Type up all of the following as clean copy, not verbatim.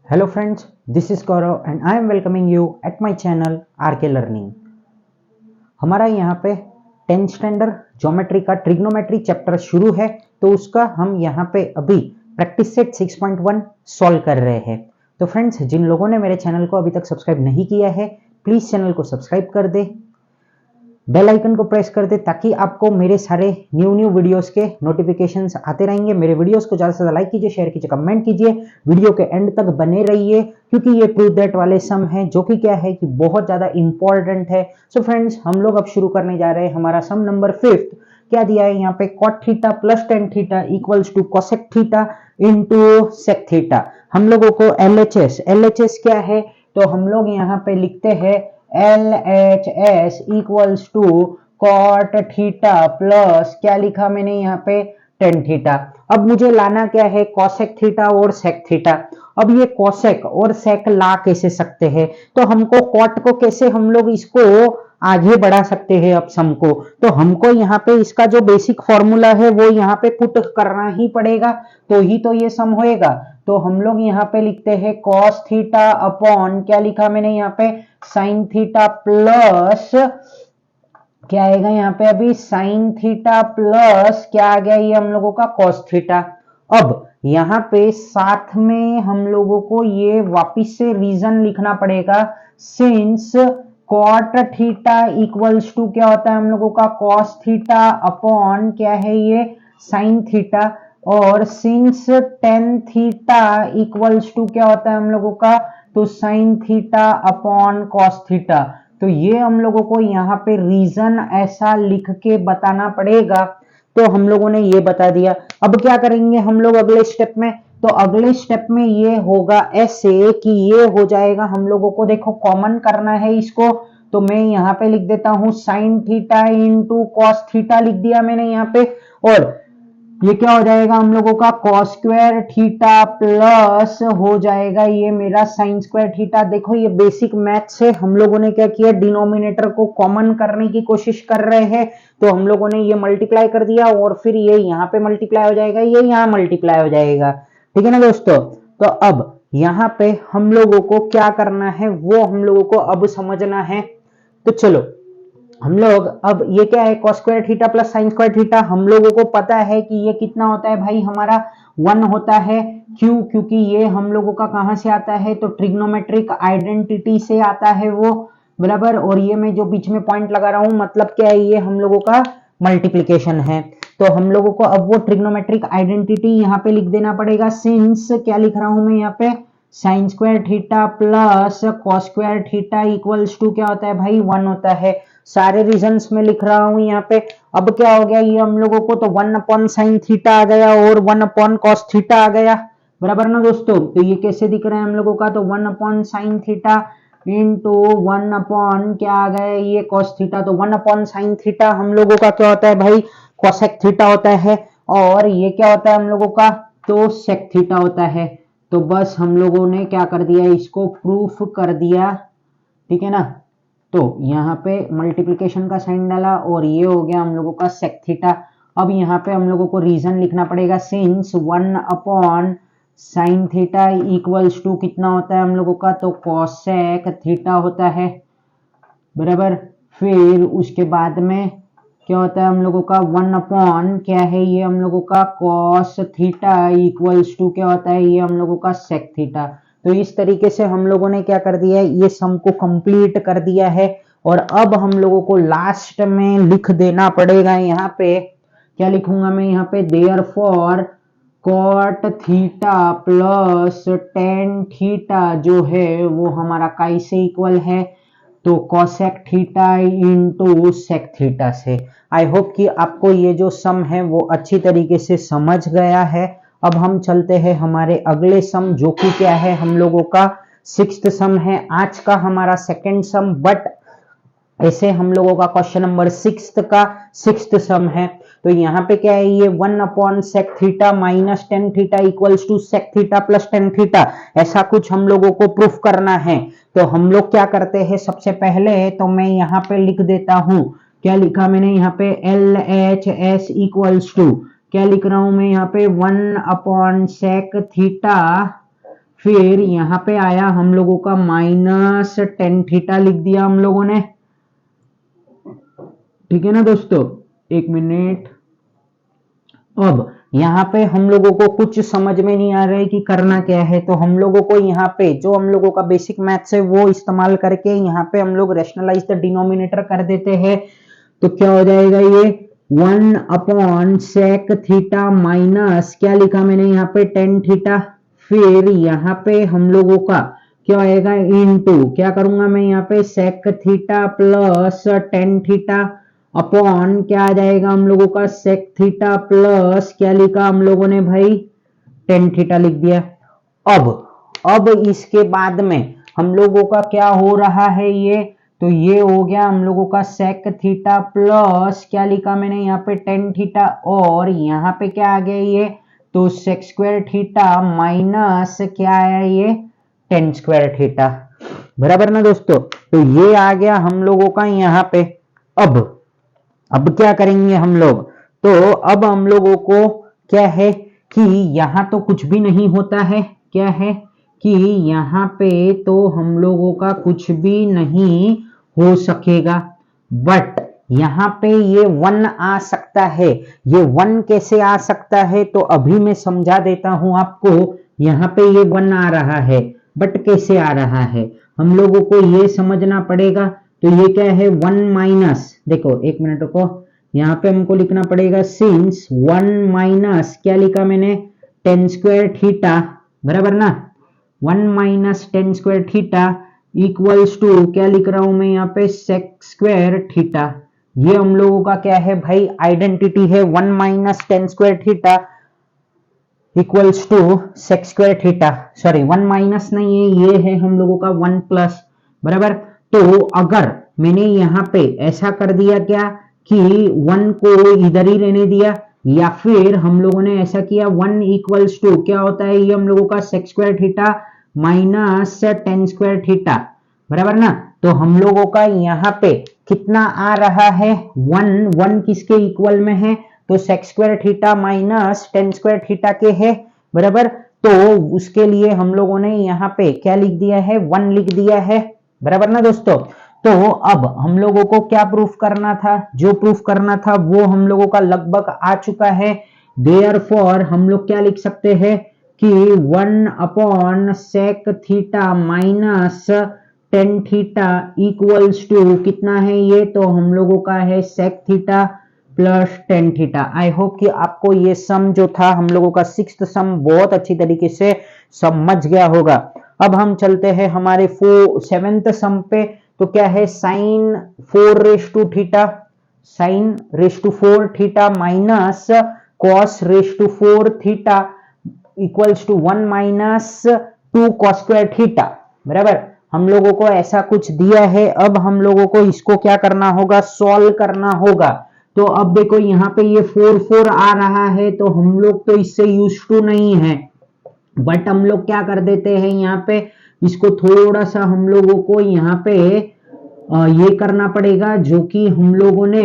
Hello friends, this is Gaurav and I am welcoming you at my channel RK Learning। हमारा यहाँ पे 10th standard geometry का trigonometry chapter शुरू है, तो उसका हम यहाँ पे अभी प्रैक्टिस सेट 6.1 सॉल्व कर रहे हैं। तो फ्रेंड्स, जिन लोगों ने मेरे चैनल को अभी तक सब्सक्राइब नहीं किया है, प्लीज चैनल को सब्सक्राइब कर दे, बेल आइकन को प्रेस कर दे ताकि आपको मेरे सारे न्यू वीडियोस के नोटिफिकेशंस आते रहेंगे। मेरे वीडियोस को ज्यादा से ज्यादा लाइक कीजिए, शेयर कीजिए, कमेंट कीजिए, वीडियो के एंड तक बने रहिए क्योंकि ये प्रूव दैट वाले सम है जो कि क्या है कि बहुत ज्यादा इंपॉर्टेंट है। सो फ्रेंड्स, हम लोग अब शुरू करने जा रहे हैं हमारा सम नंबर 5। क्या दिया है यहाँ पे? cot theta plus tan theta equals to cosec theta into sec theta. हम लोगों को LHS क्या है? तो हम लोग यहाँ पे लिखते हैं LHS equals to cot theta plus क्या लिखा मैंने यहाँ पे टेन थीटा। अब मुझे लाना क्या है? कॉसेक थीटा और सेक थीटा। अब ये कॉसेक और सेक ला कैसे सकते हैं? तो हमको कॉट को कैसे हम लोग इसको आगे बढ़ा सकते हैं अब सम को? तो हमको यहाँ पे इसका जो बेसिक फॉर्मूला है वो यहाँ पे पुट करना ही पड़ेगा, तो ही तो ये सम होएगा। तो हम लोग यहाँ पे लिखते हैं cos थीटा अपॉन क्या लिखा मैंने यहाँ पे sin थीटा प्लस क्या आएगा यहाँ पे अभी sin थीटा प्लस क्या आ गया ये हम लोगों का cos थीटा। अब यहाँ पे साथ में हम लोगों को ये वापिस से रीजन लिखना पड़ेगा, since cot theta equals to क्या होता है हम लोगों का cos थीटा अपॉन क्या है ये sin थीटा, और since tan theta equals to क्या होता है हम लोगों का तो sin theta upon cos theta. तो ये हम लोगों को यहाँ पे रीजन ऐसा लिख के बताना पड़ेगा। तो हम लोगों ने ये बता दिया। अब क्या करेंगे हम लोग अगले स्टेप में? तो अगले स्टेप में ये होगा ऐसे कि ये हो जाएगा हम लोगों को, देखो कॉमन करना है इसको, तो मैं यहाँ पे लिख देता हूँ sin theta into cos theta लिख दिया मैंने यहाँ पे, और ये क्या हो जाएगा हम लोगों का cos स्क्वायर थीटा प्लस हो जाएगा ये मेरा sin स्क्वायर थीटा। देखो ये बेसिक मैथ से हम लोगों ने क्या किया, डिनोमिनेटर को कॉमन करने की कोशिश कर रहे हैं, तो हम लोगों ने ये मल्टीप्लाई कर दिया और फिर ये यहाँ पे मल्टीप्लाई हो जाएगा, ये यहाँ मल्टीप्लाई हो जाएगा। ठीक है ना दोस्तों? तो अब यहाँ पे हम लोगों को क्या करना है वो हम लोगों को अब समझना है। तो चलो हम लोग अब ये क्या है cos square theta plus sin square theta, हम लोगों को पता है कि ये कितना होता है भाई हमारा 1 होता है। क्यों? क्योंकि ये हम लोगों का कहां से आता है तो ट्रिग्नोमेट्रिक आइडेंटिटी से आता है वो, बराबर। और ये मैं जो बीच में पॉइंट लगा रहा हूं मतलब क्या है, ये हम लोगों का मल्टीप्लीकेशन है। तो हम लोगों को अब वो ट्रिग्नोमेट्रिक आइडेंटिटी यहाँ पे लिख देना पड़ेगा, सिंस क्या लिख रहा हूं मैं यहाँ पे sin square theta plus cos square theta equals to क्या होता है भाई 1 होता है। सारे रीजंस में लिख रहा हूं यहाँ पे। अब क्या हो गया ये हम लोगों को तो 1 अपॉन साइन थीटा आ गया और 1 अपॉन कॉस थीटा आ गया, बराबर ना दोस्तों? तो ये कैसे दिख रहा है हम लोगों का, तो 1 upon sine theta into 1 upon क्या आ गया ये कॉस थीटा। तो 1 अपॉन साइन थीटा हम लोगों का क्या होता है भाई कोसेक थीटा होता है, और ये क्या होता है हम लोगों का तो सेक थीटा होता है। तो बस हम लोगों ने क्या कर दिया, इसको प्रूफ कर दिया। ठीक है ना? तो यहाँ पे मल्टीप्लिकेशन का साइन डाला और ये हो गया हम लोगों का सेक थीटा। अब यहाँ पे हम लोगों को रीजन लिखना पड़ेगा, since 1 upon sine theta equals to कितना होता है हम लोगों का तो कोसेक थीटा होता है, बराबर। फिर उसके बाद में क्या होता है हम लोगों का 1 अपॉन क्या है ये हम लोगों का कॉस थीटा इक्वल्स टू क्या होता है ये हम लोगों का सेक थीटा। तो इस तरीके से हम लोगों ने क्या कर दिया है, ये सम को कंप्लीट कर दिया है। और अब हम लोगों को लास्ट में लिख देना पड़ेगा, यहाँ पे क्या लिखूंगा मैं यहाँ पे, therefore cot theta plus tan theta जो है वो हमारा काई से इक्वल है तो cosec theta into sec theta से। आई होप कि आपको ये जो सम है वो अच्छी तरीके से समझ गया है। अब हम चलते हैं हमारे अगले सम, जो कि क्या है हम लोगों का 6th सम है, आज का हमारा 2nd सम, बट ऐसे हम लोगों का क्वेश्चन नंबर 6 का 6th सम है। तो यहाँ पे क्या है ये 1 upon sec theta minus tan theta equals to sec theta plus tan theta, ऐसा कुछ हम लोगों को प्रूफ करना है। तो हम लोग क्या करते हैं, सबसे पहले तो मैं यहाँ पे लिख देता हूं, क्या लिखा मैंने यहाँ पे LHS इक्वल्स टू क्या लिख रहा हूं मैं यहाँ पे 1 अपॉन सेक थीटा, फिर यहाँ पे आया हम लोगों का माइनस टेन थीटा लिख दिया हम लोगों ने, ठीक है ना दोस्तों। एक मिनट, अब यहाँ पे हम लोगों को कुछ समझ में नहीं आ रहा है कि करना क्या है, तो हम लोगों को यहाँ पे जो हम लोगों का बेसिक मैथ्स है वो इस्तेमाल करके यहाँ पे हम लोग रेशनलाइज द डिनोमिनेटर कर देते हैं। तो क्या हो जाएगा, ये 1 अपॉन सेक थीटा माइनस क्या लिखा मैंने यहाँ पे टेन थीटा, फिर यहाँ पे हम लोगों का क्या आएगा इनटू क्या करूंगा मैं यहाँ पे sec theta plus tan theta upon क्या आ जाएगा हम लोगों का सेक थीटा प्लस क्या लिखा हम लोगों ने भाई टेन थीटा लिख दिया। अब इसके बाद में हम लोगों का क्या हो रहा है, ये तो ये हो गया हम लोगों का सेक थीटा प्लस क्या लिखा मैंने यहाँ पे टेन थीटा, और यहाँ पे क्या आ गया ये तो सेक स्क्वायर थीटा माइनस क्या है ये टेन स्क्वायर थीटा, बराबर ना दोस्तों। तो ये आ गया हम लोगों का यहाँ पे। अब क्या करेंगे हम लोग, तो अब हम लोगों को क्या है कि यहाँ तो कुछ भी नहीं होता है, क्या है कि यहाँ पे तो हम लोगों का कुछ भी नहीं हो सकेगा, बट यहाँ पे ये 1 आ सकता है। ये 1 कैसे आ सकता है तो अभी मैं समझा देता हूं आपको। यहाँ पे ये 1 आ रहा है, बट कैसे आ रहा है हम लोगों को ये समझना पड़ेगा। तो ये क्या है 1 माइनस, देखो एक मिनट रुको, यहाँ पे हमको लिखना पड़ेगा सिंस 1 माइनस क्या लिखा मैंने टेन स्क्वायर थीटा, बराबर ना 1 minus tan square theta equals to क्या लिख रहा हूं मैं यहाँ पे सेक स्क्वायर थीटा। ये हम लोगों का क्या है भाई आइडेंटिटी है, 1 minus tan square theta equals to sec square theta, sorry 1 minus नहीं है, ये है हम लोगों का 1 प्लस, बराबर। तो अगर मैंने यहाँ पे ऐसा कर दिया क्या कि 1 को इधर ही रहने दिया, या फिर हम लोगों ने ऐसा किया 1 इक्वल्स टू क्या होता है ये हम लोगों का sec square theta minus tan square theta, बराबर ना। तो हम लोगों का यहाँ पे कितना आ रहा है 1 किसके इक्वल में है तो sec square theta minus tan square theta के है, बराबर। तो उसके लिए हम लोगों ने यहाँ पे क्या लिख दिया है 1 लिख दिया है, बराबर ना दोस्तों। तो अब हम लोगों को क्या प्रूफ करना था, जो प्रूफ करना था वो हम लोगों का लगभग आ चुका है। देयरफॉर हम लोग क्या लिख सकते हैं कि 1 upon sec theta minus tan theta equals to कितना है ये तो हम लोगों का है sec theta plus tan theta. I hope कि आपको ये सम जो था हम लोगों का सिक्स्थ सम बहुत अच्छी तरीके से समझ गया होगा। अब हम चलते हैं हमारे सेवेंथ सम पे। तो क्या है sine 4 raise to theta, sine raise to 4 theta minus cos raise to 4 theta equals to 1 minus 2 cos square theta, बराबर। हम लोगों को ऐसा कुछ दिया है, अब हम लोगों को इसको क्या करना होगा सॉल्व करना होगा। तो अब देखो यहाँ पे ये 4 आ रहा है, तो हम लोग तो इससे यूज टू नहीं है, बट हम लोग क्या कर देते हैं यहाँ पे इसको थोड़ा सा हम लोगों को यहाँ पे ये करना पड़ेगा, जो कि हम लोगों ने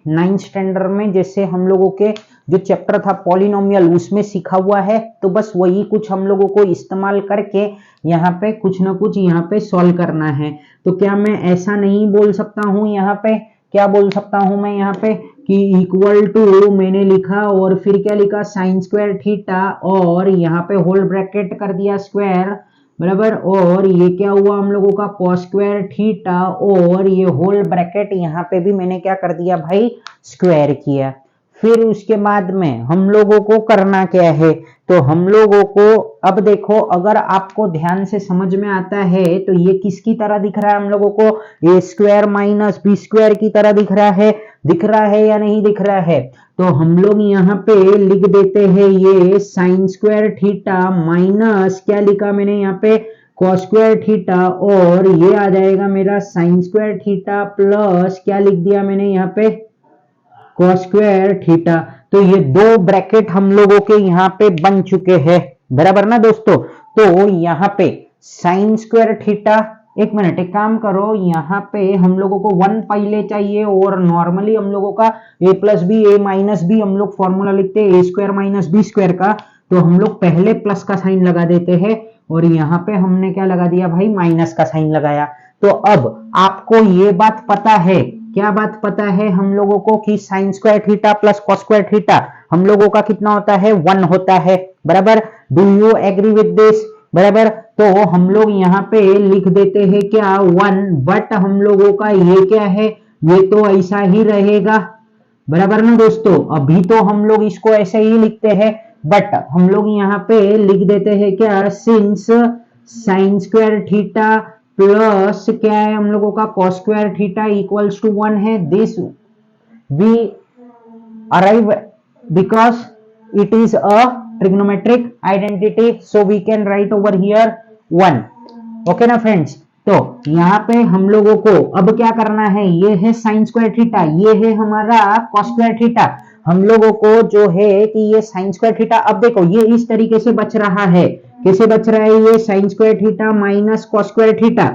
9th स्टैंडर्ड में जैसे हम लोगों के जो चैप्टर था पॉलिनोमियल उसमें सीखा हुआ है। तो बस वही कुछ हम लोगों को इस्तेमाल करके यहाँ पे कुछ ना कुछ यहाँ पे सॉल्व करना है। तो क्या मैं ऐसा नहीं बोल सकता हूँ यहाँ पे, क्या बोल सकता हूँ मैं यहाँ पे कि इक्वल टू मैंने लिखा और फिर क्या लिखा साइन स्क्वायर थीटा और यहाँ पे होल ब्रैकेट कर दिया स्क्वायर, बराबर। और ये क्या हुआ हम लोगों का कॉस स्क्वायर थीटा और ये होल ब्रैकेट यहाँ पे भी मैंने क्या कर दिया भाई स्क्वायर किया। फिर उसके बाद में हम लोगों को करना क्या है, तो हम लोगों को अब देखो अगर आपको ध्यान से समझ में आता है तो ये किसकी तरह दिख रहा है हम लोगों को, ए स्क्वायर माइनस बी स्क्वायर की तरह दिख रहा है या नहीं दिख रहा है। तो हम लोग यहाँ पे लिख देते हैं ये साइन स्क्वायर थीटा माइनस क्या लिखा मैंने यहाँ पे कॉस स्क्वायर थीटा और ये आ जाएगा मेरा साइन स्क्वायर थीटा प्लस क्या लिख दिया मैंने यहाँ पे कॉस स्क्वायर थीटा। तो ये दो ब्रैकेट हम लोगों के यहाँ पे बन चुके हैं, बराबर ना दोस्तों। तो यहाँ पे साइन स्क्वायर थीटा, एक मिनट एक काम करो, यहाँ पे हम लोगों को 1 पहले चाहिए और नॉर्मली हम लोगों का a plus B A minus B हम लोग फॉर्मूला लिखते हैं A square minus B square का, तो हम लोग पहले प्लस का साइन लगा देते हैं और यहाँ पे हमने क्या लगा दिया भाई, माइनस का साइन लगाया। तो अब आपको ये बात पता है, क्या बात पता है हम लोगों को, कि sine square theta plus cos square theta हम लोगों का कितना होता है, 1 होता है, बराबर। Do you agree with this, बराबर। तो हम लोग यहाँ पे लिख देते हैं क्या, 1, बट हम लोगों का ये क्या है, ये तो ऐसा ही रहेगा, बराबर ना दोस्तों। अभी तो हम लोग इसको ऐसे ही लिखते हैं, बट हम लोग यहाँ पे लिख देते हैं क्या, since sine square theta plus क्या है हम लोगों का, cos square theta equals to 1 है, this we arrive because it is a trigonometric identity, so we can write over here 1। Okay ना फ्रेंड्स। तो यहाँ पे हम लोगों को अब क्या करना है, ये है साइन स्क्वायर थीटा, ये है हमारा कॉस स्क्वायर थीटा। हम लोगों को जो है कि ये साइन स्क्वायर थीटा, अब देखो ये इस तरीके से बच रहा है, कैसे बच रहा है, ये sign square theta minus cos square theta,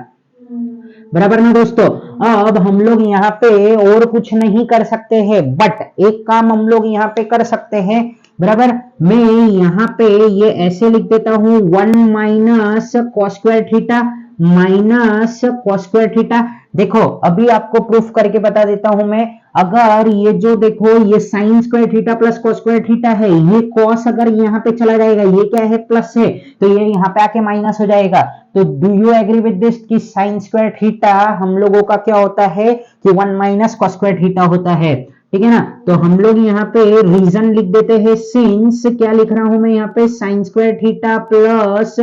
बराबर ना दोस्तों। अब हम लोग यहाँ पे और कुछ नहीं कर सकते हैं, बट एक काम हम लोग यहाँ पे कर सकते हैं, बराबर। मैं यहाँ पे ये ऐसे लिख देता हूं, 1 minus cos square theta minus cos square theta. देखो अभी आपको प्रूफ करके बता देता हूं मैं, अगर ये जो देखो ये sign square theta plus cos square theta है, ये कॉस अगर यहाँ पे चला जाएगा, ये क्या है, प्लस है, तो ये यहाँ पे आके माइनस हो जाएगा। तो do you agree with this कि साइन स्क्वायर थीटा हम लोगों का क्या होता है, कि 1 माइनस कॉस स्क्वायर थीटा होता है, ठीक है ना। तो हम लोग यहाँ पे रीजन लिख देते हैं, सिंस क्या लिख रहा हूं मैं यहाँ पे, साइन स्क्वायर थीटा प्लस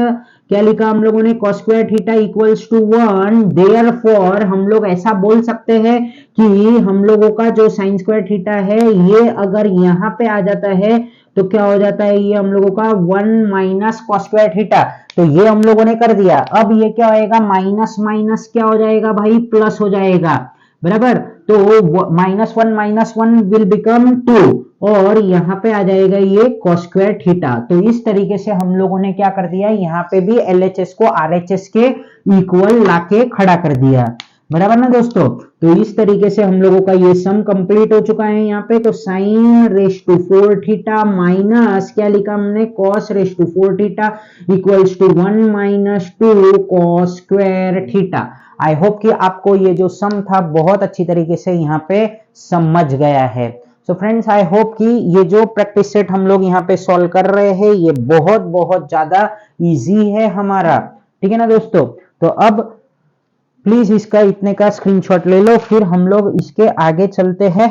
क्या लिखा हम लोगों ने, cos square theta equals to 1, therefore हम लोग ऐसा बोल सकते हैं कि हम लोगों का जो साइन स्क्वायर थीटा है, ये अगर यहाँ पे आ जाता है तो क्या हो जाता है, ये हम लोगों का 1 माइनस कॉस स्क्वायर थीटा। तो ये हम लोगों ने कर दिया। अब ये क्या होएगा, माइनस माइनस क्या हो जाएगा भाई, प्लस हो जाएगा, बराबर। तो -1 विल बिकम 2 और यहाँ पे आ जाएगा ये cos स्क्वायर थीटा। तो इस तरीके से हम लोगों ने क्या कर दिया, यहाँ पे भी LHS को RHS के इक्वल लाके खड़ा कर दिया, बराबर ना दोस्तों। तो इस तरीके से हम लोगों का ये सम कंप्लीट हो चुका है यहाँ पे। तो sine raise to 4 theta minus क्या लिखा हमने, cos raise to 4 theta equals to 1 minus 2 cos square theta. I hope कि आपको ये जो सम था बहुत अच्छी तरीके से यहाँ पे समझ गया है। सो फ्रेंड्स, आई होप कि ये जो प्रैक्टिस सेट हम लोग यहाँ पे सॉल्व कर रहे हैं, ये बहुत बहुत ज्यादा इजी है हमारा, ठीक है ना दोस्तों। तो अब प्लीज इसका इतने का स्क्रीनशॉट ले लो, फिर हम लोग इसके आगे चलते हैं,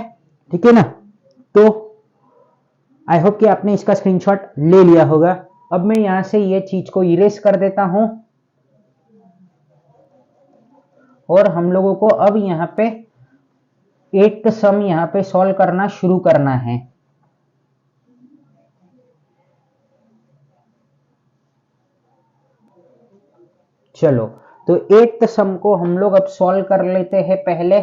ठीक है ना। तो आई होप कि आपने इसका स्क्रीनशॉट ले लिया होगा। अब मैं यहां से ये चीज को इरेज कर देता हूं और हम लोगों को अब यहाँ पे 8th सम यहाँ पे सॉल्व करना शुरू करना है। चलो, तो 8th सम को हम लोग अब सॉल्व कर लेते हैं पहले।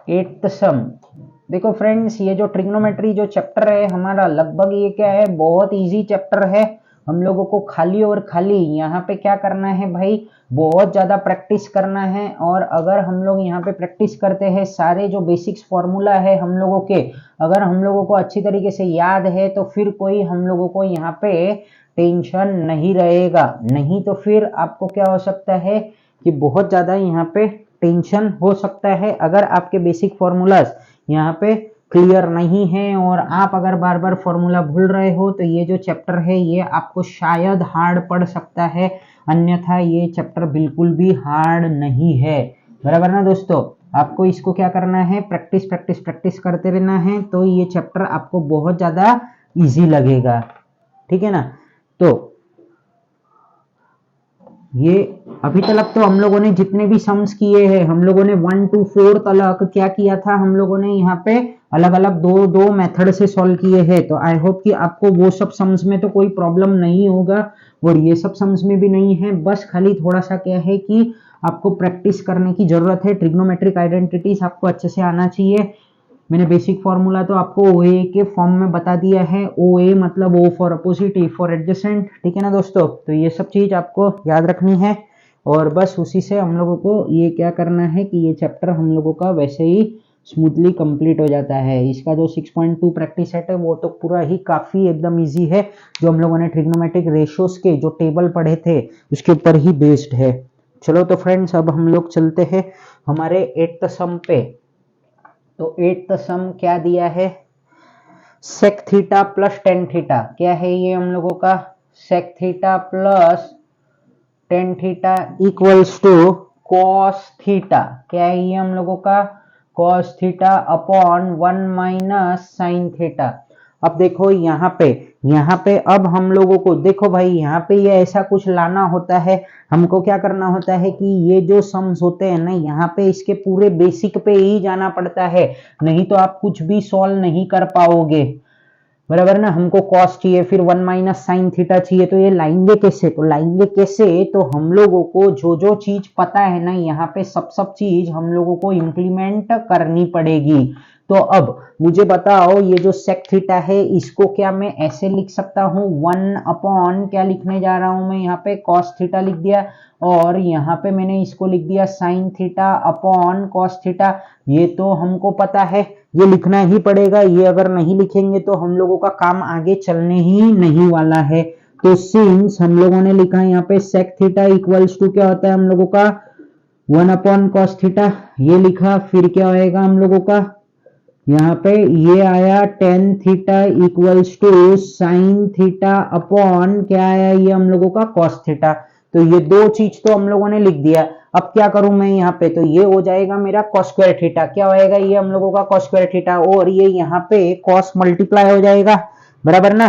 एट्थ सम, देखो फ्रेंड्स, ये जो ट्रिग्नोमेट्री जो चैप्टर है हमारा, लगभग ये क्या है, बहुत इजी चैप्टर है। हम लोगों को खाली और खाली यहाँ पे क्या करना है भाई, बहुत ज्यादा प्रैक्टिस करना है। और अगर हम लोग यहाँ पे प्रैक्टिस करते हैं, सारे जो बेसिक्स फॉर्मूला है हम लोगों के, अगर हम लोगों को अच्छी तरीके से याद है, तो फिर कोई हम लोगों को यहाँ पे टेंशन नहीं रहेगा। नहीं तो फिर आपको क्या हो सकता है कि बहुत ज्यादा यहाँ पे टेंशन हो सकता है, अगर आपके बेसिक फॉर्मूलाज यहाँ पे क्लियर नहीं है और आप अगर बार बार फॉर्मूला भूल रहे हो, तो ये जो चैप्टर है ये आपको शायद हार्ड पड़ सकता है। अन्यथा ये चैप्टर बिल्कुल भी हार्ड नहीं है, बराबर ना दोस्तों। आपको इसको क्या करना है, प्रैक्टिस प्रैक्टिस प्रैक्टिस करते रहना है, तो ये चैप्टर आपको बहुत ज्यादा इजी लगेगा, ठीक है ना। तो ये अभी तक तो हम लोगों ने जितने भी सम्स किए हैं, हम लोगों ने 1 to 4 तक क्या किया था, हम लोगों ने यहाँ पे अलग अलग दो मेथड से सॉल्व किए हैं। तो आई होप कि आपको वो सब सम्स में तो कोई प्रॉब्लम नहीं होगा और ये सब सम्स में भी नहीं है। बस खाली थोड़ा सा क्या है कि आपको प्रैक्टिस करने की जरूरत है। ट्रिग्नोमेट्रिक आइडेंटिटीज आपको अच्छे से आना चाहिए। मैंने बेसिक फॉर्मूला तो आपको OA के फॉर्म में बता दिया है। OA मतलब O for opposite, E for adjacent, ठीक है ना दोस्तों। तो ये सब चीज आपको याद रखनी है और बस उसी से हम लोगों को ये क्या करना है कि ये चैप्टर हम लोगों का वैसे ही स्मूथली कंप्लीट हो जाता है। इसका जो 6.2 प्रैक्टिस सेट है वो तो पूरा ही काफ़ी एकदम इजी है, जो हम लोगों ने ट्रिग्नोमेट्रिक रेशियोज के जो टेबल पढ़े थे उसके ऊपर ही बेस्ड है। चलो तो फ्रेंड्स अब हम लोग चलते हैं हमारे 8th सम पे। तो 8th सम क्या दिया है, sec theta plus tan theta. क्या है ये हम लोगों का, sec theta plus tan theta equals to cos theta. क्या है ये हम लोगों का, cos theta upon 1 minus sine theta. अब देखो यहाँ पे अब हम लोगों को देखो भाई, यहाँ पे ये ऐसा कुछ लाना होता है, हमको क्या करना होता है कि ये जो सम्स होते हैं ना, यहाँ पे इसके पूरे बेसिक पे ही जाना पड़ता है, नहीं तो आप कुछ भी सॉल्व नहीं कर पाओगे, बराबर ना। हमको कॉस चाहिए, फिर 1 माइनस साइन थीटा चाहिए, तो ये लाएंगे कैसे, तो लाएंगे कैसे, तो हम लोगों को जो जो चीज पता है ना, यहाँ पे सब चीज हम लोगों को इंप्लीमेंट करनी पड़ेगी। तो अब मुझे बताओ, ये जो सेक थीटा है इसको क्या मैं ऐसे लिख सकता हूँ, 1 अपॉन क्या लिखने जा रहा हूं मैं, यहाँ पे कॉस थीटा लिख दिया, और यहाँ पे मैंने इसको लिख दिया sign theta upon cos theta. ये तो हमको पता है, ये लिखना ही पड़ेगा, ये अगर नहीं लिखेंगे तो हम लोगों का काम आगे चलने ही नहीं वाला है। तो सिंस हम लोगों ने लिखा यहाँ पे सेक थीटा इक्वल्स टू क्या होता है हम लोगों का, 1 अपॉन कॉस थीटा, ये लिखा, फिर क्या होएगा हम लोगों का, यहाँ पे ये आया tan theta equals to sine theta upon क्या आया ये हम लोगों का कॉस थीटा। तो ये दो चीज तो हम लोगों ने लिख दिया। अब क्या करूं मैं यहाँ पे, तो ये हो जाएगा मेरा कॉस स्क्वायर थीटा, क्या होएगा ये हम लोगों का कॉस स्क्वायर थीटा, और ये यहाँ पे कॉस मल्टीप्लाई हो जाएगा, बराबर ना,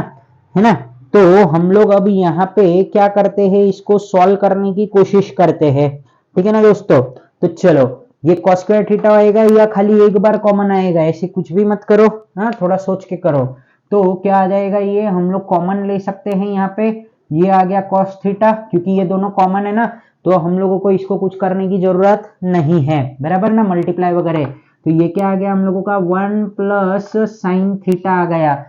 है ना। तो हम लोग अब यहाँ पे क्या करते हैं, इसको सॉल्व करने की कोशिश करते हैं, ठीक है ना दोस्तों। तो चलो, ये कॉस स्क्वायर थीटा आएगा या खाली एक बार कॉमन आएगा, ऐसे कुछ भी मत करो, हाँ थोड़ा सोच के करो। तो क्या आ जाएगा, ये हम लोग कॉमन ले सकते हैं, यहाँ पे ये आ गया कॉस थीटा, क्योंकि ये दोनों कॉमन है ना, तो हम लोगों को इसको कुछ करने की जरूरत नहीं है, बराबर ना, मल्टीप्लाई वगैरह। तो ये क्या आ गया हम लोगों का, 1 प्लस साइन थीटा आ गया।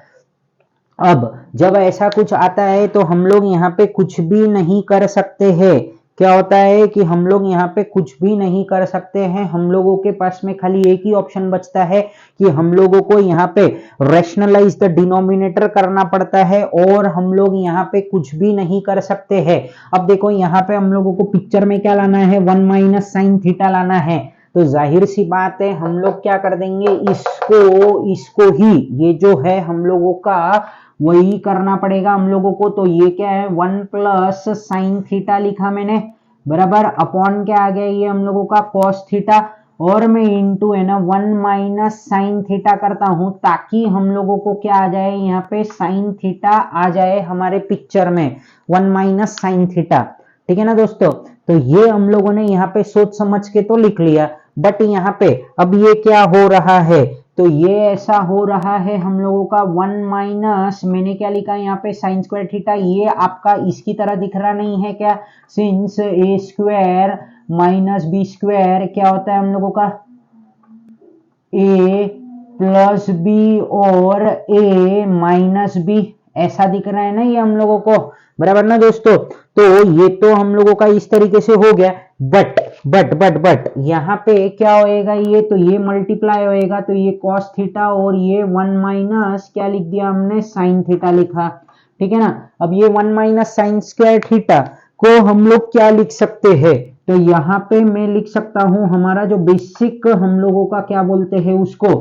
अब जब ऐसा कुछ आता है तो हम लोग यहाँ पे कुछ भी नहीं कर सकते हैं। क्या होता है कि हम लोग यहाँ पे कुछ भी नहीं कर सकते हैं, हम लोगों के पास में खाली एक ही ऑप्शन बचता है कि हम लोगों को यहाँ पे रैशनलाइज द डिनोमिनेटर करना पड़ता है, और हम लोग यहाँ पे कुछ भी नहीं कर सकते हैं। अब देखो यहाँ पे हम लोगों को पिक्चर में क्या लाना है, 1 माइनस साइन थीटा लाना है। तो जाहिर सी बात है हम लोग क्या कर देंगे, इसको ही, ये जो है हम लोगों का वही करना पड़ेगा हम लोगों को। तो ये क्या है, 1 प्लस साइन थीटा लिखा मैंने, बराबर, अपॉन क्या आ गया ये हम लोगों का कॉस थीटा, और मैं इंटू है ना 1 माइनस साइन थीटा करता हूं, ताकि हम लोगों को क्या आ जाए, यहाँ पे साइन थीटा आ जाए हमारे पिक्चर में, 1 माइनस साइन थीटा, ठीक है ना दोस्तों। तो ये हम लोगों ने यहाँ पे सोच समझ के तो लिख लिया, बट यहाँ पे अब ये क्या हो रहा है, तो ये ऐसा हो रहा है हम लोगों का 1 माइनस, मैंने क्या लिखा यहाँ पे साइन स्क्वायर थीटा, ये आपका इसकी तरह दिख रहा नहीं है क्या, सिंस ए स्क्वायर माइनस बी स्क्वायर क्या होता है हम लोगों का, ए प्लस बी और ए माइनस बी, ऐसा दिख रहा है ना ये हम लोगों को, बराबर ना दोस्तों। तो ये तो हम लोगों का इस तरीके से हो गया, बट यहाँ पे क्या होएगा, ये तो ये मल्टीप्लाई होएगा, तो ये कॉस थीटा और ये 1 माइनस क्या लिख दिया हमने, साइन थीटा लिखा, ठीक है ना। अब ये 1 माइनस साइन स्क्वायर थीटा को हम लोग क्या लिख सकते हैं, तो यहाँ पे मैं लिख सकता हूं हमारा जो बेसिक हम लोगों का क्या बोलते हैं उसको,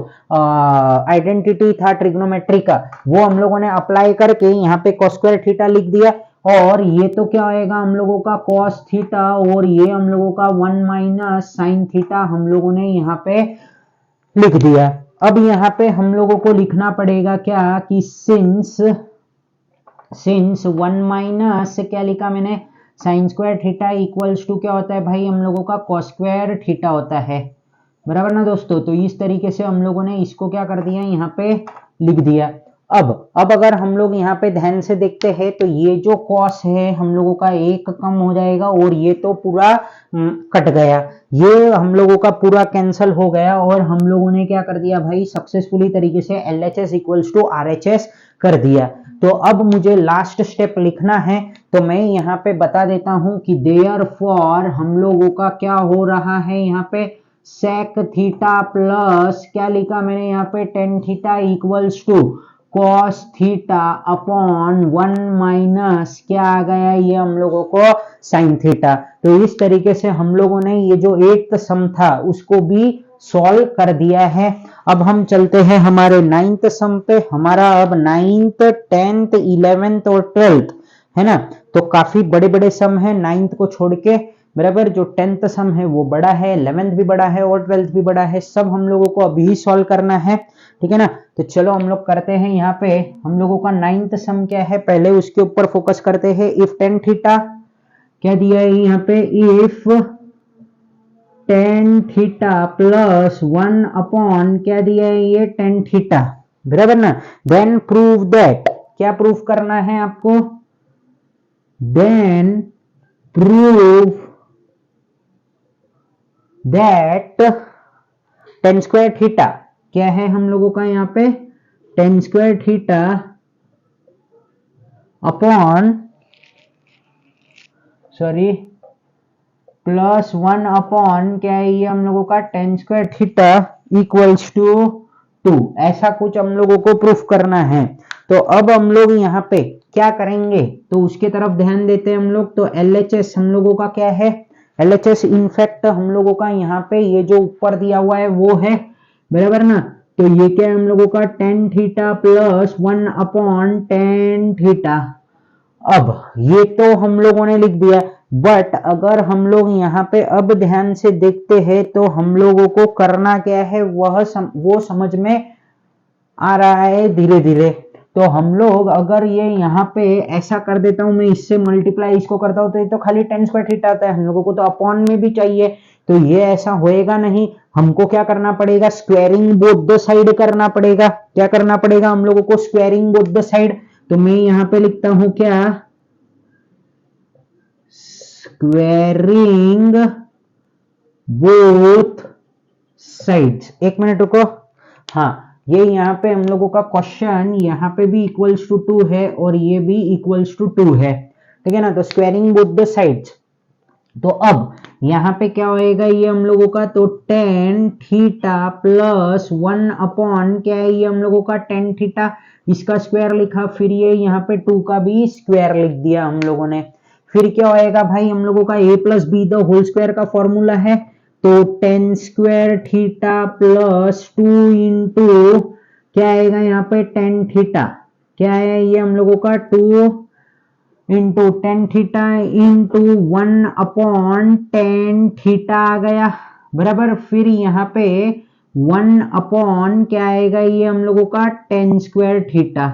आइडेंटिटी था ट्रिग्नोमेट्री का, वो हम लोगों ने अप्लाई करके यहाँ पे कॉस स्क्वायर थीटा लिख दिया, और ये तो क्या होएगा हम लोगों का कॉस थीटा, और ये हम लोगों का 1 माइनस साइन थीटा हम लोगों ने यहाँ पे लिख दिया। अब यहाँ पे हम लोगों को लिखना पड़ेगा क्या कि सिंस 1 माइनस क्या लिखा मैंने, sine square theta equals to क्या होता है भाई हम लोगों का कॉस स्क्वायर थीटा होता है, बराबर ना दोस्तों। तो इस तरीके से हम लोगों ने इसको क्या कर दिया, यहाँ पे लिख दिया। अब अगर हम लोग यहाँ पे ध्यान से देखते हैं तो ये जो कॉस है हम लोगों का एक कम हो जाएगा, और ये तो पूरा कट गया, ये हम लोगों का पूरा कैंसल हो गया, और हम लोगों ने क्या कर दिया भाई, सक्सेसफुली तरीके से LHS इक्वल्स टू RHS कर दिया। तो अब मुझे लास्ट स्टेप लिखना है, तो मैं यहाँ पे बता देता हूं कि देयरफॉर हम लोगों का क्या हो रहा है, यहाँ पे सेक थीटा प्लस क्या लिखा मैंने यहाँ पे tan theta equals to cos theta upon 1 minus क्या आ गया ये हम लोगों को साइन थीटा। तो इस तरीके से हम लोगों ने ये जो एट सम था उसको भी सॉल्व कर दिया है। अब हम चलते हैं हमारे नाइन्थ सम पे। हमारा अब नाइन्थ, 10th, 11th और 12th है ना, तो काफी बड़े बड़े सम है नाइन्थ को छोड़ के, बराबर। जो 10th सम है वो बड़ा है, 11th भी बड़ा है और 12th भी बड़ा है। सब हम लोगों को अभी सॉल्व करना है, ठीक है ना। तो चलो हम लोग करते हैं। यहाँ पे हम लोगों का 9th सम क्या है, पहले उसके ऊपर फोकस करते हैं। इफ टेन थीटा क्या दिया है यहाँ पे, if tan theta plus 1 upon क्या दिया है ये टेन थीटा, बराबर ना। देन प्रूव दैट, क्या प्रूव करना है आपको, then prove that tan square theta क्या है हम लोगों का यहाँ पे, tan square theta upon sorry plus 1 upon क्या है ये हम लोगों का tan square theta equals to 2, ऐसा कुछ हम लोगों को प्रूफ करना है। तो अब हम लोग यहाँ पे क्या करेंगे, तो उसके तरफ ध्यान देते हैं हम लोग। तो LHS हम लोगों का क्या है, LHS इनफैक्ट हम लोगों का यहाँ पे ये जो ऊपर दिया हुआ है वो है, बराबर ना। तो ये क्या है हम लोगों का ten theta plus 1 upon tan theta. अब ये तो हम लोगों ने लिख दिया, बट अगर हम लोग यहाँ पे अब ध्यान से देखते हैं तो हम लोगों को करना क्या है वो समझ में आ रहा है धीरे धीरे। तो हम लोग अगर ये यहाँ पे ऐसा कर देता हूं, मैं इससे मल्टीप्लाई इसको करता हूं, तो ये तो खाली टेन स्क्वायर थीटा आता है, हम लोगों को तो अपॉन में भी चाहिए। तो ये ऐसा होएगा नहीं, हमको क्या करना पड़ेगा, स्क्वायरिंग बोथ द साइड करना पड़ेगा। क्या करना पड़ेगा हम लोगों को, स्क्वायरिंग बोथ द साइड। तो मैं यहाँ पे लिखता हूं क्या, स्क्वेरिंग बोथ साइड्स। एक मिनट रुको, हाँ ये यहाँ पे हम लोगों का क्वेश्चन यहाँ पे भी इक्वल्स टू 2 है और ये भी इक्वल्स टू 2 है, ठीक है ना। तो स्क्वेरिंग बोथ द साइड्स, तो अब यहाँ पे क्या होएगा ये हम लोगों का, तो टेन थीटा प्लस 1 अपॉन क्या है ये हम लोगों का टेन थीटा, इसका स्क्वायर लिखा, फिर ये यहाँ पे 2 का भी स्क्वायर लिख दिया हम लोगों ने। फिर क्या होएगा भाई हम लोगों का a plus B the whole square का फॉर्मूला है। तो tan square theta plus 2 into क्या आएगा यहाँ पे टेन थीटा, क्या है ये हम लोगों का 2 into tan theta into 1 upon tan theta आ गया, बराबर। फिर यहाँ पे 1 अपॉन क्या आएगा ये हम लोगों का टेन स्क्वायर थीटा,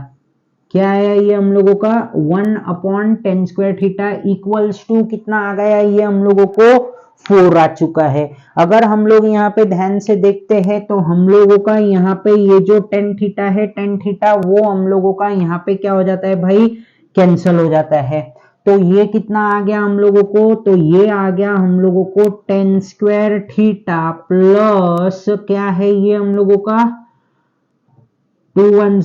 क्या है ये हम लोगों का 1 upon tan square theta equals to कितना आ गया ये हम लोगों को 4 आ चुका है। अगर हम लोग यहाँ पे ध्यान से देखते हैं तो हम लोगों का यहाँ पे ये जो टेन थीटा है, टेन थीटा वो हम लोगों का यहाँ पे क्या हो जाता है भाई, कैंसल हो जाता है। तो ये कितना आ गया हम लोगों को, तो ये आ गया हम लोगों को टेन स्क्वायर थीटा प्लस क्या है ये हम लोगों का 2 1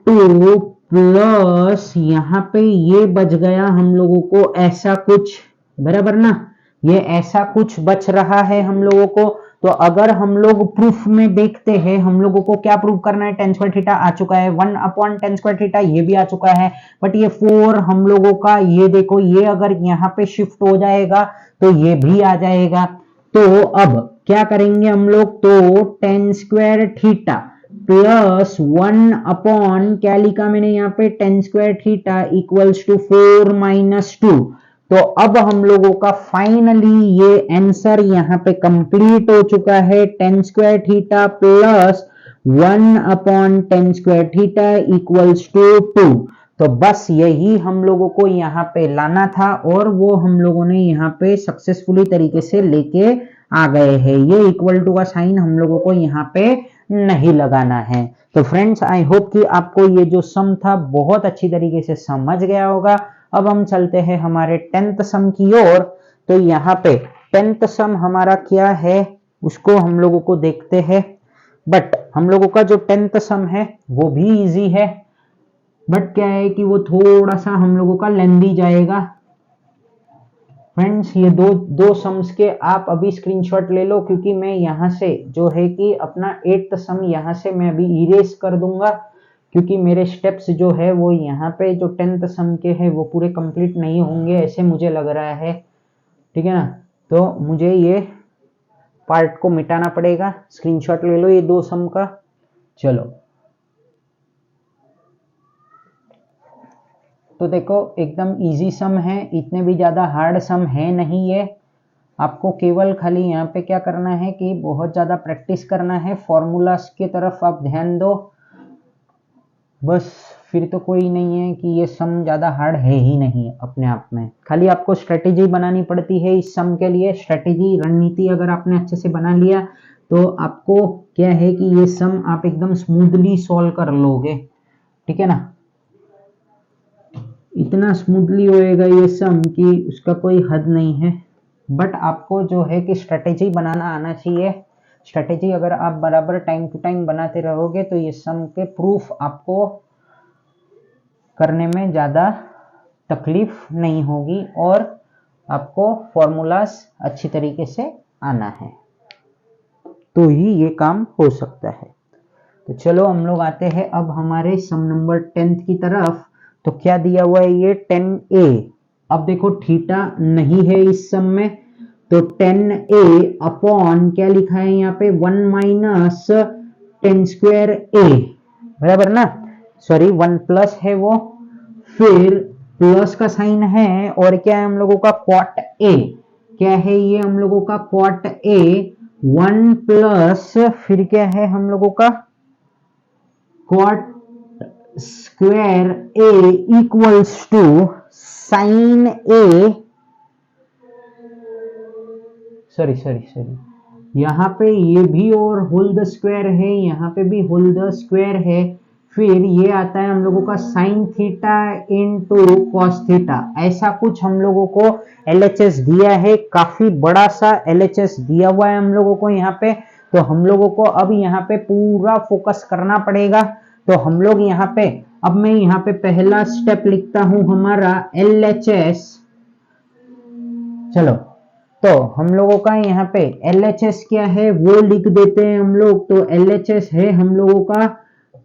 2 प्लस यहाँ पे ये बच गया हम लोगों को ऐसा कुछ, बराबर ना। ये ऐसा कुछ बच रहा है हम लोगों को। तो अगर हम लोग प्रूफ में देखते हैं, हम लोगों को क्या प्रूफ करना है, टेन स्क्वायर थीटा आ चुका है, 1 अपॉन टेन स्क्वायर थीटा ये भी आ चुका है, बट ये 4 हम लोगों का ये देखो, ये अगर यहाँ पे शिफ्ट हो जाएगा तो ये भी आ जाएगा। तो अब क्या करेंगे हम लोग, तो tan square theta plus 1 upon क्या लिखा मैंने यहाँ पे tan square theta equals to 4 minus 2। तो अब हम लोगों का फाइनली ये आंसर यहाँ पे कंप्लीट हो चुका है, tan square theta plus 1 upon tan square theta equals to 2। तो बस यही हम लोगों को यहाँ पे लाना था और वो हम लोगों ने यहाँ पे सक्सेसफुली तरीके से लेके आ गए हैं। ये इक्वल टू का साइन हम लोगों को यहाँ पे नहीं लगाना है। तो फ्रेंड्स आई होप कि आपको ये जो सम था बहुत अच्छी तरीके से समझ गया होगा। अब हम चलते हैं हमारे 10th सम की ओर। तो यहाँ पे 10th सम हमारा क्या है उसको हम लोगों को देखते हैं। बट हम लोगों का जो 10th सम है वो भी इजी है, बट क्या है कि वो थोड़ा सा हम लोगों का लेंदी जाएगा। फ्रेंड्स ये दो सम्स के आप अभी स्क्रीनशॉट ले लो, क्योंकि मैं यहाँ से जो है कि अपना 8th सम यहाँ से मैं अभी इरेज कर दूंगा, क्योंकि मेरे स्टेप्स जो है वो यहाँ पे जो 10th सम के हैं वो पूरे कंप्लीट नहीं होंगे ऐसे मुझे लग रहा है, ठीक है ना। तो मुझे ये पार्ट को मिटाना पड़ेगा। स्क्रीनशॉट ले लो ये 2 सम का। चलो तो देखो एकदम इजी सम है, इतने भी ज़्यादा हार्ड सम है नहीं ये। आपको केवल खाली यहाँ पे क्या करना है कि बहुत ज़्यादा प्रैक्टिस करना है, फॉर्मूलास की तरफ आप ध्यान दो बस, फिर तो कोई नहीं है कि ये सम ज़्यादा हार्ड है ही नहीं अपने आप में। खाली आपको स्ट्रेटेजी बनानी पड़ती है इस सम के लिए। स्ट्रेटेजी रणनीति अगर आपने अच्छे से बना लिया तो आपको क्या है कि ये सम आप एकदम स्मूथली सॉल्व कर लोगे, ठीक है ना। इतना स्मूथली होएगा ये सम कि उसका कोई हद नहीं है। बट आपको जो है कि स्ट्रेटेजी बनाना आना चाहिए। स्ट्रेटेजी अगर आप बराबर टाइम टू टाइम बनाते रहोगे तो ये सम के प्रूफ आपको करने में ज़्यादा तकलीफ नहीं होगी और आपको फॉर्मूलास अच्छी तरीके से आना है, तो ही ये काम हो सकता है। तो चलो हम लोग आते हैं अब हमारे सम नंबर 10th की तरफ। तो क्या दिया हुआ है ये 10a। अब देखो थीटा नहीं है इस सम में, तो 10a अपॉन क्या लिखा है यहाँ पे 1 माइनस 10 स्क्वायर a, बराबर ना, सॉरी 1 प्लस है वो, फिर प्लस का साइन है और क्या है हम लोगों का कॉट a, क्या है ये हम लोगों का कॉट a 1 प्लस फिर क्या है हम लोगों का cot square a equals to sine a, sorry यहाँ पे ये भी और होल द स्क्वायर है, यहाँ पे भी होल द स्क्वायर है, फिर ये आता है हम लोगों का sine theta into cos theta. ऐसा कुछ हम लोगों को LHS दिया है, काफी बड़ा सा LHS दिया हुआ है हम लोगों को यहाँ पे। तो हम लोगों को अब यहाँ पे पूरा फोकस करना पड़ेगा। तो हम लोग यहाँ पे, अब मैं यहाँ पे पहला स्टेप लिखता हूं हमारा LHS। चलो तो हम लोगों का यहाँ पे LHS क्या है वो लिख देते हैं हम लोग। तो LHS है हम लोगों का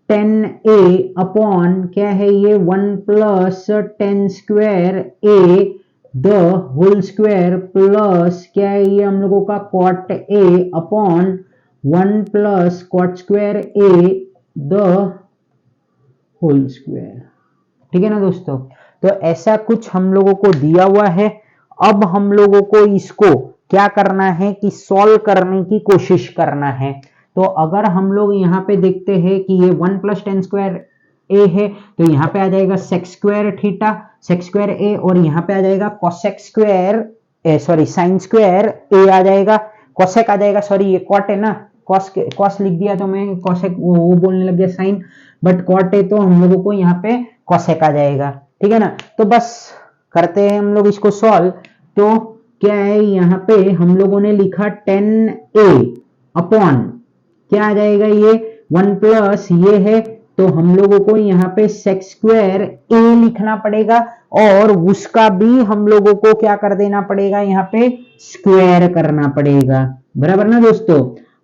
10a अपॉन क्या है ये 1 plus 10 square a the whole square plus क्या है ये हम लोगों का cot a upon 1 plus cot square a the whole square, ठीक है ना दोस्तों। तो ऐसा कुछ हम लोगों को दिया हुआ है। अब हम लोगों को इसको क्या करना है कि सॉल्व करने की कोशिश करना है। तो अगर हम लोग यहाँ पे देखते हैं कि ये 1 प्लस 10 स्क्वायर ए है, तो यहाँ पे आ जाएगा sec square theta sec square A, और यहाँ पे आ जाएगा cosec square sorry sine square A आ जाएगा, कोसेक आ जाएगा, सॉरी ये कॉट है ना, कॉस लिख दिया तो मैं कोसेक वो बोलने लग गया साइन, बट कॉट है तो हम लोगों को यहाँ पे कोसेक आ जाएगा, ठीक है ना। तो बस करते हैं हम लोग इसको सॉल्व। तो क्या है यहाँ पे हम लोगों ने लिखा 10a अपॉन क्या आ जाएगा ये 1 प्लस ये है, तो हम लोगों को यहाँ पे सेक स्क्वायर a लिखना पड़ेगा और उसका भी हम लोगों को क्या कर देना पड़ेगा यहाँ पे स्क्वायर करना पड़ेगा, बराबर ना दोस्तों।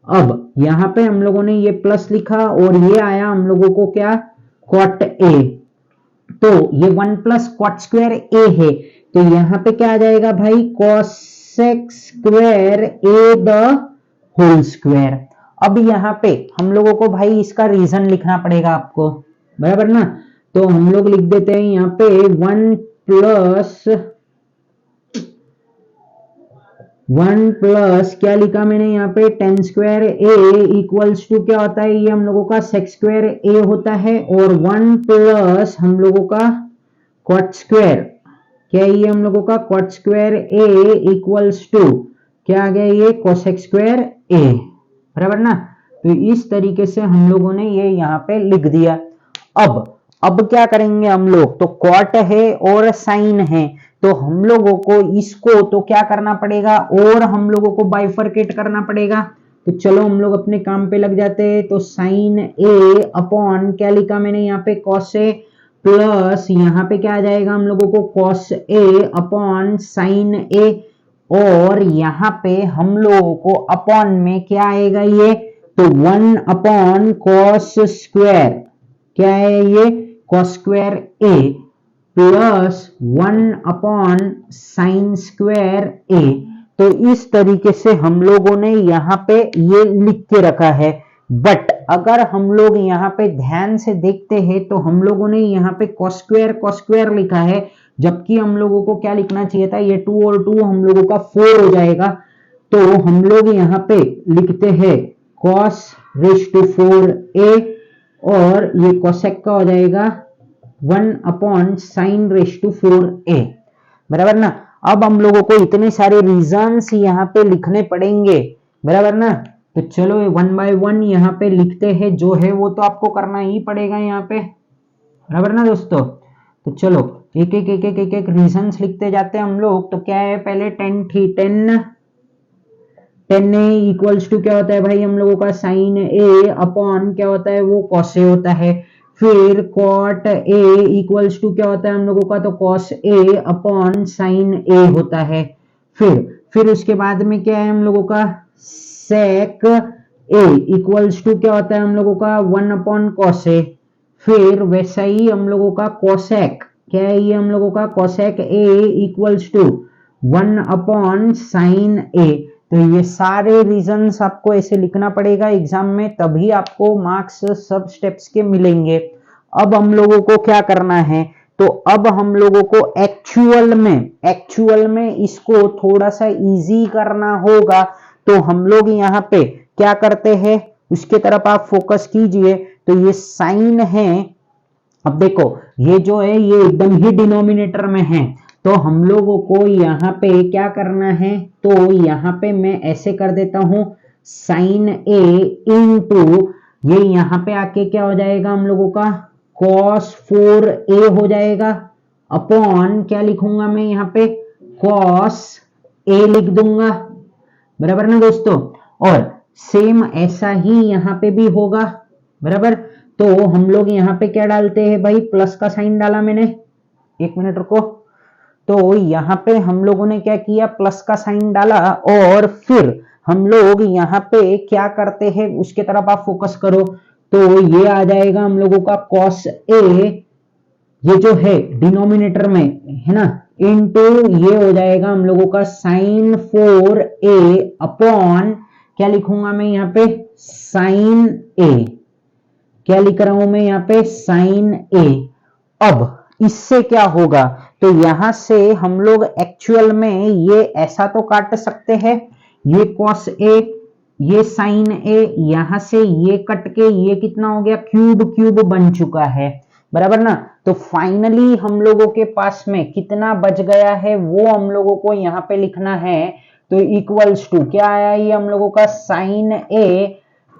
अब यहाँ पे हम लोगों ने ये प्लस लिखा और ये आया हम लोगों को क्या कॉट a, तो ये 1 प्लस कॉट स्क्वायर a है, तो यहाँ पे क्या आ जाएगा भाई cosec square a the whole square. अब यहाँ पे हम लोगों को भाई इसका रीजन लिखना पड़ेगा आपको, बराबर ना। तो हम लोग लिख देते हैं यहाँ पे 1 प्लस क्या लिखा मैंने यहाँ पे 10 स्क्वायर a इक्वल्स टू क्या होता है ये हम लोगों का सेक स्क्वायर a होता है, और 1 प्लस हम लोगों का कॉट स्क्वायर क्या है ये हम लोगों का cot square a equals to क्या आ गया ये कोसेक स्क्वायर a, बराबर ना। तो इस तरीके से हम लोगों ने ये यहाँ पे लिख दिया। अब क्या करेंगे हम लोग, तो कॉट है और साइन है, तो हम लोगों को इसको तो क्या करना पड़ेगा और हम लोगों को बाइफरकेट करना पड़ेगा। तो चलो हम लोग अपने काम पे लग जाते हैं। तो साइन a अपॉन क्या लिखा मैंने यहाँ पे कॉस a प्लस यहाँ पे क्या आ जाएगा हम लोगों को cos a upon sin a, और यहाँ पे हम लोगों को अपॉन में क्या आएगा ये, तो 1 अपॉन कॉस स्क्वायर, क्या है ये, cos square a plus 1 upon sine square a। तो इस तरीके से हम लोगों ने यहाँ पे ये लिख के रखा है। बट अगर हम लोग यहाँ पे ध्यान से देखते हैं तो हम लोगों ने यहाँ पे cos स्क्वायर लिखा है, जबकि हम लोगों को क्या लिखना चाहिए था, ये 2 और 2 हम लोगों का 4 हो जाएगा। तो हम लोग यहाँ पे लिखते हैं cos रेज टू 4a, और ये कोसेक का हो जाएगा 1 upon sign raise to 4a, बराबर ना। अब हम लोगों को इतने सारे रीजंस यहाँ पे लिखने पड़ेंगे, बराबर ना। तो चलो 1 बाय 1 यहाँ पे लिखते हैं, जो है वो तो आपको करना ही पड़ेगा यहाँ पे, बराबर ना दोस्तों। तो चलो एक एक रीजंस लिखते जाते हैं हम लोग। तो क्या है, पहले टेन ए इक्वल्स टू क्या होता है भाई हम लोगों का साइन ए अपॉन क्या होता है वो कॉस ए होता है। फिर कॉट ए इक्वल्स टू क्या होता है हम लोगों का, तो कॉस ए अपॉन साइन ए होता है। फिर उसके बाद में क्या है हम लोगों का, सेक ए इक्वल्स टू क्या होता है हम लोगों का 1 अपॉन कॉस ए। फिर वैसा ही हम लोगों का कोसेक, क्या है ये हम लोगों का, cosec A equals to 1 upon sine A. तो ये सारे रीजंस आपको ऐसे लिखना पड़ेगा एग्जाम में, तभी आपको मार्क्स सब स्टेप्स के मिलेंगे। अब हम लोगों को क्या करना है, तो अब हम लोगों को एक्चुअल में इसको थोड़ा सा इजी करना होगा। तो हम लोग यहाँ पे क्या करते हैं, उसके तरफ आप फोकस कीजिए। तो ये साइन है, अब देखो ये जो है ये एकदम ही डिनोमिनेटर में है, तो हम लोगों को यहाँ पे क्या करना है, तो यहाँ पे मैं ऐसे कर देता हूं साइन ए इंटू ये यहाँ पे आके क्या हो जाएगा हम लोगों का cos 4a हो जाएगा, अपॉन क्या लिखूंगा मैं यहाँ पे cos a लिख दूंगा, बराबर ना दोस्तों। और सेम ऐसा ही यहाँ पे भी होगा, बराबर। तो हम लोग यहाँ पे क्या डालते हैं भाई, प्लस का साइन डाला मैंने, एक मिनट रुको। तो यहाँ पे हम लोगों ने क्या किया, प्लस का साइन डाला, और फिर हम लोग यहाँ पे क्या करते हैं उसके तरफ आप फोकस करो। तो ये आ जाएगा हम लोगों का cos a, ये जो है डिनोमिनेटर में है ना, इनटू ये हो जाएगा हम लोगों का sin 4a अपॉन क्या लिखूंगा मैं यहाँ पे sin a, क्या लिख रहा हूं मैं यहाँ पे sin a। अब इससे क्या होगा, तो यहां से हम लोग एक्चुअल में ये ऐसा तो काट सकते हैं, ये cos a ये sin a, यहां से ये कट के ये कितना हो गया, क्यूब बन चुका है, बराबर ना। तो फाइनली हम लोगों के पास में कितना बच गया है वो हम लोगों को यहाँ पे लिखना है। तो इक्वल्स टू क्या आया ये हम लोगों का sin a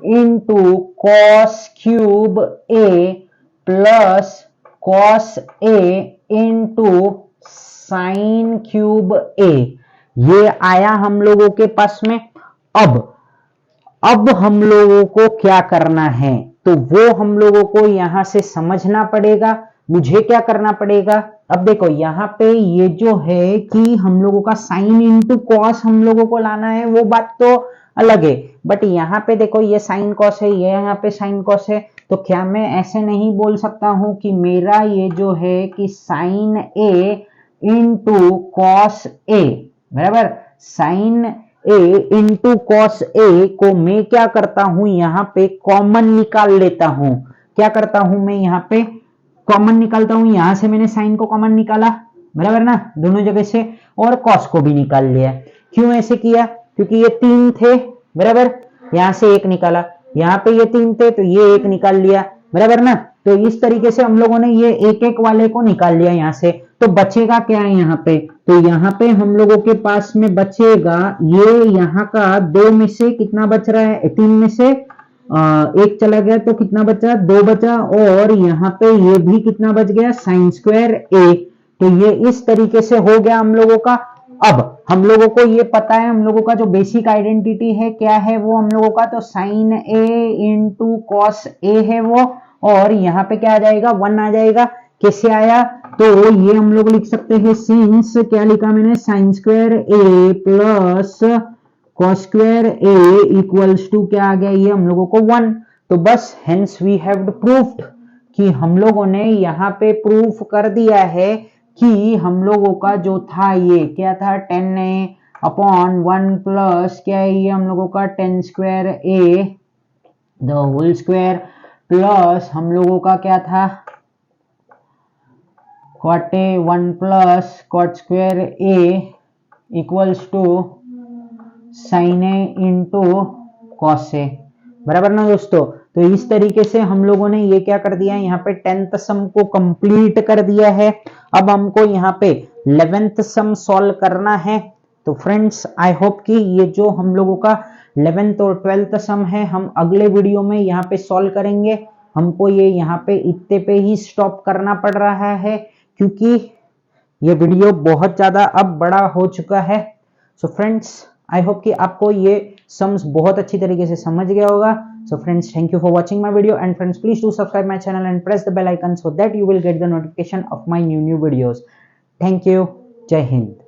into cos cube a plus cos a into sine cube a, ये आया हम लोगों के पास में। अब हम लोगों को क्या करना है, तो वो हम लोगों को यहां से समझना पड़ेगा। मुझे क्या करना पड़ेगा, अब देखो यहाँ पे ये जो है कि हम लोगों का साइन इंटू कॉस हम लोगों को लाना है, वो बात तो अलग है। बट यहाँ पे देखो ये साइन कॉस है, ये यहाँ पे साइन कॉस है, तो क्या मैं ऐसे नहीं बोल सकता हूं कि मेरा ये जो है कि sign A into cos A, बराबर, साइन ए इंटू कॉस ए को मैं क्या करता हूं यहाँ पे कॉमन निकाल लेता हूं। क्या करता हूं मैं यहाँ पे कॉमन निकालता हूं, यहां से मैंने साइन को कॉमन निकाला, बराबर ना, दोनों जगह से, और कॉस को भी निकाल लिया। क्यों ऐसे किया, क्योंकि ये 3 थे, बराबर, यहां से 1 निकाला, यहाँ पे ये 3 थे तो ये 1 निकाल लिया, बराबर ना। तो इस तरीके से हम लोगों ने ये एक वाले को निकाल लिया यहाँ से। तो बचेगा क्या है यहाँ पे, तो यहाँ पे हम लोगों के पास में बचेगा ये यहाँ का 2 में से कितना बच रहा है, 3 में से 1 चला गया, तो कितना बचा, 2 बचा, और यहाँ पे ये भी कितना बच गया, साइन स्क्वायर ए। तो ये इस तरीके से हो गया हम लोगों का। अब हम लोगों को ये पता है, हम लोगों का जो बेसिक आइडेंटिटी है क्या है वो हम लोगों का, तो साइन ए इंटू कॉस ए है वो, और यहाँ पे क्या आ जाएगा, 1 आ जाएगा। कैसे आया, तो ये हम लोग लिख सकते हैं सिंस, क्या लिखा मैंने, sine square A plus cos square A equals to क्या आ गया, ये हम लोगों को 1। तो बस हेंस वी हैव प्रूव्ड कि हम लोगों ने यहाँ पे प्रूफ कर दिया है कि हम लोगों का जो था ये क्या था, 10a अपॉन 1 प्लस क्या है ये हम लोगों का 10 square A the whole square plus हम लोगों का क्या था cot a 1 plus cot square a equals to sine A into cos A, बराबर ना दोस्तों। तो इस तरीके से हम लोगों ने ये क्या कर दिया है, यहाँ पे 10th सम को कंप्लीट कर दिया है। अब हमको यहाँ पे 11th सम सॉल्व करना है। तो फ्रेंड्स आई होप कि ये जो हम लोगों का 11th और 12th सम है हम अगले वीडियो में यहाँ पे सॉल्व करेंगे। हमको ये यहाँ पे इतने पे ही स्टॉप करना पड़ रहा है क्योंकि ये वीडियो बहुत ज्यादा अब बड़ा हो चुका है। सो फ्रेंड्स आई होप कि आपको ये सम्स बहुत अच्छी तरीके से समझ गया होगा। So friends thank you for watching my video and friends please do subscribe my channel and press the bell icon so that you will get the notification of my new videos. Thank you. जय हिंद।